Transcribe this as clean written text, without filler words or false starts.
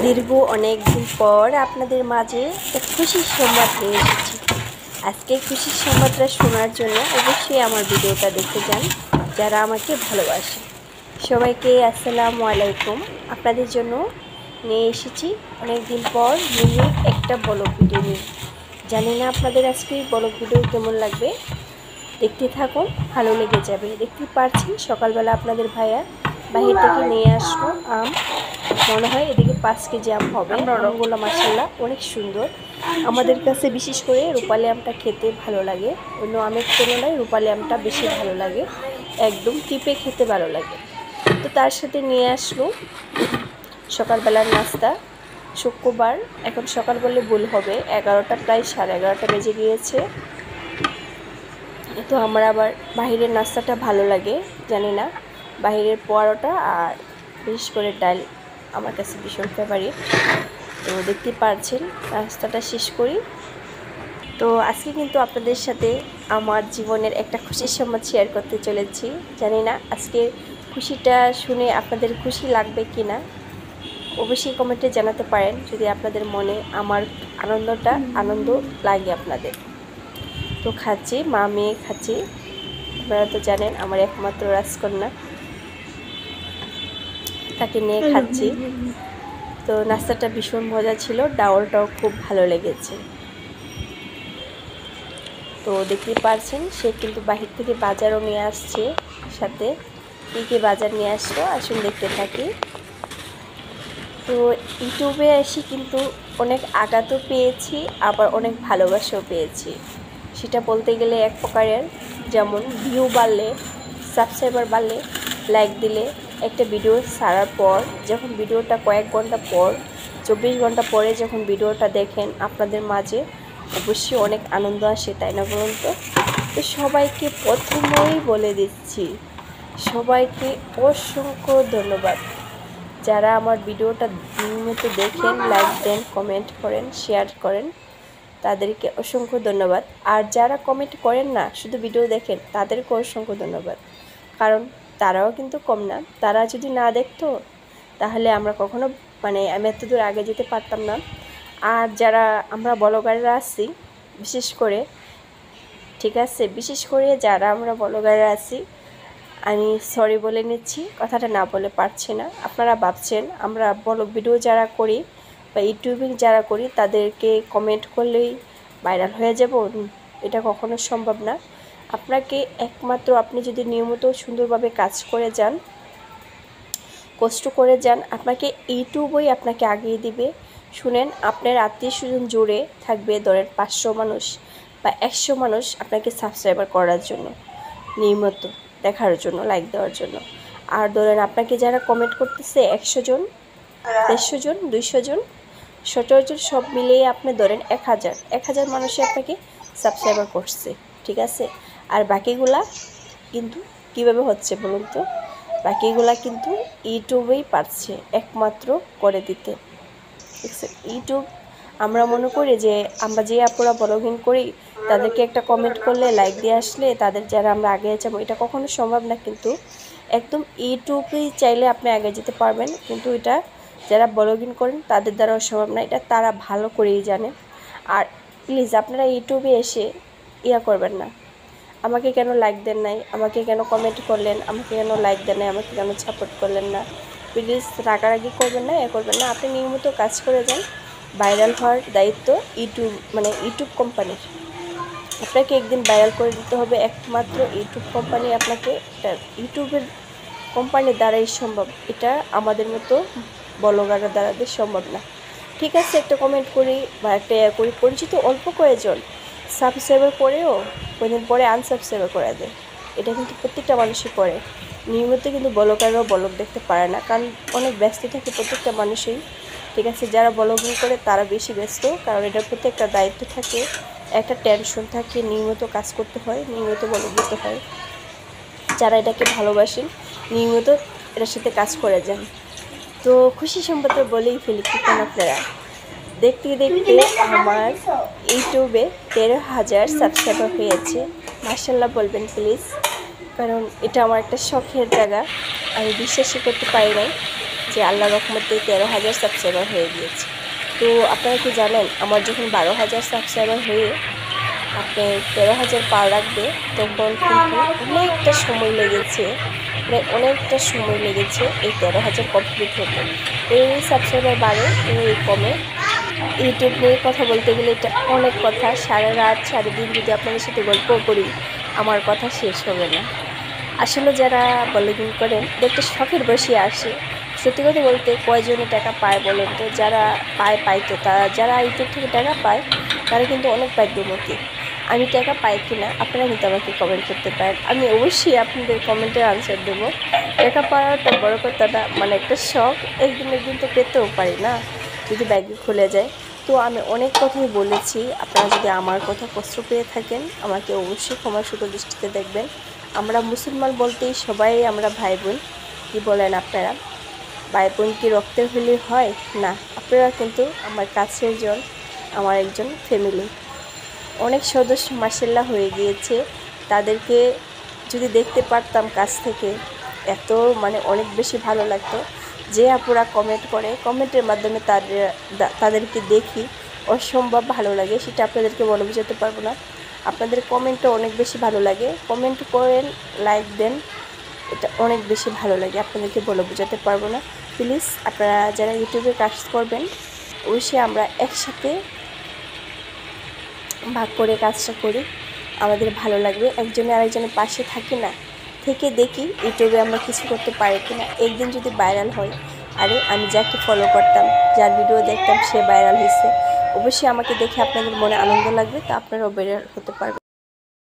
দীর্ঘ অনেক দিন পর আপনাদের মাঝে একটা খুশির সংবাদ নিয়ে এসেছি। আজকে খুশির সংবাদটা শোনার জন্য অবশ্যই আমার ভিডিওটা দেখতে যান যারা আমাকে ভালোবাসে। সবাইকে আসসালামু আলাইকুম। আপনাদের জন্য নিয়ে এসেছি অনেক দিন পর ইউনিক একটা ব্লগ ভিডিও নিয়ে। জানি না আপনাদের আজকে ব্লগ ভিডিও কেমন লাগবে, দেখতে থাকুন, ভালো লেগে যাবে। দেখতে পাচ্ছেন সকালবেলা আপনাদের ভাইয়া বাহির থেকে নিয়ে আসলো আম। মনে হয় এদিকে 5 কেজি আম হবে। আমগুলো মাশাআল্লাহ অনেক সুন্দর। আমাদের কাছে বিশেষ করে রূপালি আমটা খেতে ভালো লাগে, অন্য আমের তুলনায় রূপালি আমটা বেশি ভালো লাগে, একদম টিপে খেতে ভালো লাগে। তো তার সাথে নিয়ে আসলো সকালবেলার নাস্তা। শুক্রবার, এখন সকাল বললে ভুল হবে, 11টা প্রায় 11:30 বেজে গিয়েছে। তো আমার আবার বাহিরের নাস্তাটা ভালো লাগে, জানি না, বাহিরের পরোটা আর বিশেষ করে ডাল আমার কাছে ভীষণ ফেভারিট। তো দেখতে পাচ্ছেন নাস্তাটা শেষ করি। তো আজকে কিন্তু আপনাদের সাথে আমার জীবনের একটা খুশির সংবাদ শেয়ার করতে চলেছি। জানি না আজকে খুশিটা শুনে আপনাদের খুশি লাগবে কি না, অবশ্যই কমেন্টে জানাতে পারেন যদি আপনাদের মনে আমার আনন্দ লাগে আপনাদের। তো খাচ্ছি, মা মেয়ে খাচ্ছি। আপনারা তো জানেন আমার একমাত্র রাজকন্যা, তাকে নিয়ে খাচ্ছি। তো নাস্তাটা ভীষণ মজা ছিল, ডাউলটাও খুব ভালো লেগেছে। তো দেখতে পারছেন সে কিন্তু বাহির থেকে বাজারও নিয়ে আসছে, সাথে কী কী বাজার নিয়ে আসলো আসুন দেখতে থাকি। তো ইউটিউবে এসে কিন্তু অনেক আঘাতও পেয়েছি, আবার অনেক ভালোবাসাও পেয়েছি। সেটা বলতে গেলে এক প্রকারের, যেমন ভিউ বাড়লে, সাবস্ক্রাইবার বাড়লে, লাইক দিলে, একটা ভিডিও ছাড়ার পর যখন ভিডিওটা কয়েক ঘন্টা পর, 24 ঘন্টা পরে যখন ভিডিওটা দেখেন আপনাদের মাঝে অবশ্যই অনেক আনন্দ আসে, তাই না বলুন তো? তো সবাইকে প্রথমেই বলে দিচ্ছি, সবাইকে অসংখ্য ধন্যবাদ। যারা আমার ভিডিওটা নিয়মিত দেখেন, লাইক দেন, কমেন্ট করেন, শেয়ার করেন, তাদেরকে অসংখ্য ধন্যবাদ। আর যারা কমেন্ট করেন না, শুধু ভিডিও দেখেন, তাদেরকে অসংখ্য ধন্যবাদ। কারণ তারাও কিন্তু কম না। তারা যদি না দেখতো তাহলে আমরা কখনো আমি এত দূর আগে যেতে পারতাম না। আর যারা আমরা ব্লগাররা আছি, বিশেষ করে, ঠিক আছে, বিশেষ করে যারা আমরা ব্লগাররা আছি, আমি সরি বলে নিচ্ছি, কথাটা না বলে পারছি না। আপনারা ভাবছেন আমরা ব্লগ ভিডিও যারা করি বা ইউটিউবিং যারা করি তাদেরকে কমেন্ট করলেই ভাইরাল হয়ে যাব, এটা কখনো সম্ভব না। আপনাকে একমাত্র আপনি যদি নিয়মিত সুন্দরভাবে কাজ করে যান, কষ্ট করে যান, আপনাকে ইউটিউবই আপনাকে আগিয়ে দিবে। শুনেন, আপনার আত্মীয় স্বজন জুড়ে থাকবে ধরেন 500 মানুষ বা 100 মানুষ আপনাকে সাবস্ক্রাইবার করার জন্য, নিয়মিত দেখার জন্য, লাইক দেওয়ার জন্য। আর ধরেন আপনাকে যারা কমেন্ট করতেছে 100 জন, 150 জন, 200 জন, 17 জন, সব মিলিয়ে আপনি ধরেন 1000 মানুষই আপনাকে সাবস্ক্রাইবার করছে, ঠিক আছে। আর বাকিগুলা কিন্তু কীভাবে হচ্ছে বলুন তো? বাকিগুলা কিন্তু ইউটিউবেই পারছে একমাত্র করে দিতে, ঠিক আছে। ইউটিউব, আমরা মনে করি যে আমরা যে আপুরা ব্লগিং করি তাদেরকে একটা কমেন্ট করলে, লাইক দিয়ে আসলে তাদের যারা আমরা আগে যাবো, এটা কখনো সম্ভব না। কিন্তু একদম ইউটিউবেই চাইলে আপনি আগে যেতে পারবেন, কিন্তু এটা যারা ব্লগিং করেন তাদের দ্বারাও সম্ভব না, এটা তারা ভালো করেই জানে। আর প্লিজ আপনারা ইউটিউবে এসে করবেন না, আমাকে কেন লাইক দেন নাই, আমাকে কেন কমেন্ট করলেন, আমাকে কেন লাইক দেন নাই, আমাকে কেন সাপোর্ট করলেন না, প্লিজ রাগারাগি করবেন না, করবেন না। আপনি নিয়মিত কাজ করে যান। ভাইরাল হওয়ার দায়িত্ব ইউটিউব কোম্পানির। আপনাকে একদিন ভাইরাল করে দিতে হবে, একমাত্র ইউটিউব কোম্পানি আপনাকে, ইউটিউবের কোম্পানির দ্বারাই সম্ভব, এটা আমাদের মতো ব্লগারের দ্বারা সম্ভব না, ঠিক আছে। একটা কমেন্ট করি বা একটা করি, পরিচিত অল্প কয়েকজন সাবস্ক্রাইবার করেও কয়েকদিন পরে আনসাবস্ক্রাইবার করে দেয়, এটা কিন্তু প্রত্যেকটা মানুষই করে। নিয়মিত কিন্তু ব্লগাররাও ব্লগ দেখতে পারে না, কারণ অনেক ব্যস্ত থাকে প্রত্যেকটা মানুষই, ঠিক আছে। যারা ব্লগিং করে তারা বেশি ব্যস্ত, কারণ এটার প্রতি একটা দায়িত্ব থাকে, একটা টেনশন থাকে, নিয়মিত কাজ করতে হয়, নিয়মিত ব্লগ দিতে হয়। যারা এটাকে ভালোবাসেন নিয়মিত এটার সাথে কাজ করে যান। তো খুশি সম্পর্কে বলেই ফেলি, কেন আপনারা দেখতে দেখতে আমার ইউটিউবে 13,000 সাবস্ক্রাইবার হয়েছে। মাশাআল্লাহ বলবেন প্লিজ, কারণ এটা আমার একটা শখের জায়গা, আমি বিশ্বাসই করতে পারি নাই। যে আল্লাহর রহমতে 13,000 সাবস্ক্রাইবার হয়ে গিয়েছে। তো আপনারা কি জানেন, আমার যখন 12,000 সাবস্ক্রাইবার হয়ে আপনি 13,000 পা রাখবে, তখন কিন্তু অনেকটা সময় লেগেছে, মানে অনেকটা সময় লেগেছে এই 13,000 কমপ্লিট হতে। এই সাবস্ক্রাইবার বাড়ে এই কমে। ইউটিউব নিয়ে কথা বলতে গেলে এটা অনেক কথা, সারা রাত সারাদিন যদি আপনাদের সাথে গল্প করি আমার কথা শেষ হবে না। আসলে যারা ব্লগিং করেন একটা শখের বসে আসে। সত্যি কথা বলতে কয়জনে টাকা পায় বলেন তো? যারা পায় তো তারা, যারা ইউটিউব থেকে টাকা পায় তারা কিন্তু অনেক ভাগ্যবতী। আমি টাকা পাই কি না আপনারা কিন্তু আমাকে কমেন্ট করতে পারেন, আমি অবশ্যই আপনাদের কমেন্টের আনসার দেবো। টাকা পাওয়াটা বড় কথা না, মানে একটা শখ, একদিন তো পেতেও পারি না যদি ব্যাগে খুলে যায়। তো আমি অনেক কথাই বলেছি, আপনারা যদি আমার কথা কষ্ট পেয়ে থাকেন আমাকে অবশ্যই ক্ষমা সুন্দর দৃষ্টিতে দেখবেন। আমরা মুসলমান বলতেই সবাই আমরা ভাই বোন, কী বলেন আপনারা? ভাই বোন কি রক্তের হলে হয় না? আপনারা কিন্তু আমার কাছের জন, আমার একজন ফ্যামিলি। অনেক সদস্য মাশাআল্লাহ হয়ে গিয়েছে, তাদেরকে যদি দেখতে পারতাম কাছ থেকে এত মানে অনেক বেশি ভালো লাগতো। যে আপুরা কমেন্ট করে, কমেন্টের মাধ্যমে তাদেরকে দেখি অসম্ভব ভালো লাগে, সেটা আপনাদেরকে বলে বোঝাতে পারবো না। আপনাদের কমেন্টও অনেক বেশি ভালো লাগে, কমেন্ট করেন, লাইক দেন, এটা অনেক বেশি ভালো লাগে, আপনাদেরকে বলে বোঝাতে পারবো না। প্লিজ আপনারা যারা ইউটিউবে কাজ করবেন অবশ্যই আমরা একসাথে ভাগ করে কাজটা করি, আমাদের ভালো লাগবে। একজনে আরেকজনের পাশে থাকি না, থেকে দেখি ইউটিউবে আমরা কিছু করতে পারি কি না। একদিন যদি ভাইরাল হয়, আরে আমি যাকে ফলো করতাম, যার ভিডিও দেখতাম সে ভাইরাল হয়েছে, অবশ্যই আমাকে দেখে আপনাদের মনে আনন্দ লাগবে, তা আপনারাও ভাইরাল হতে পারবেন।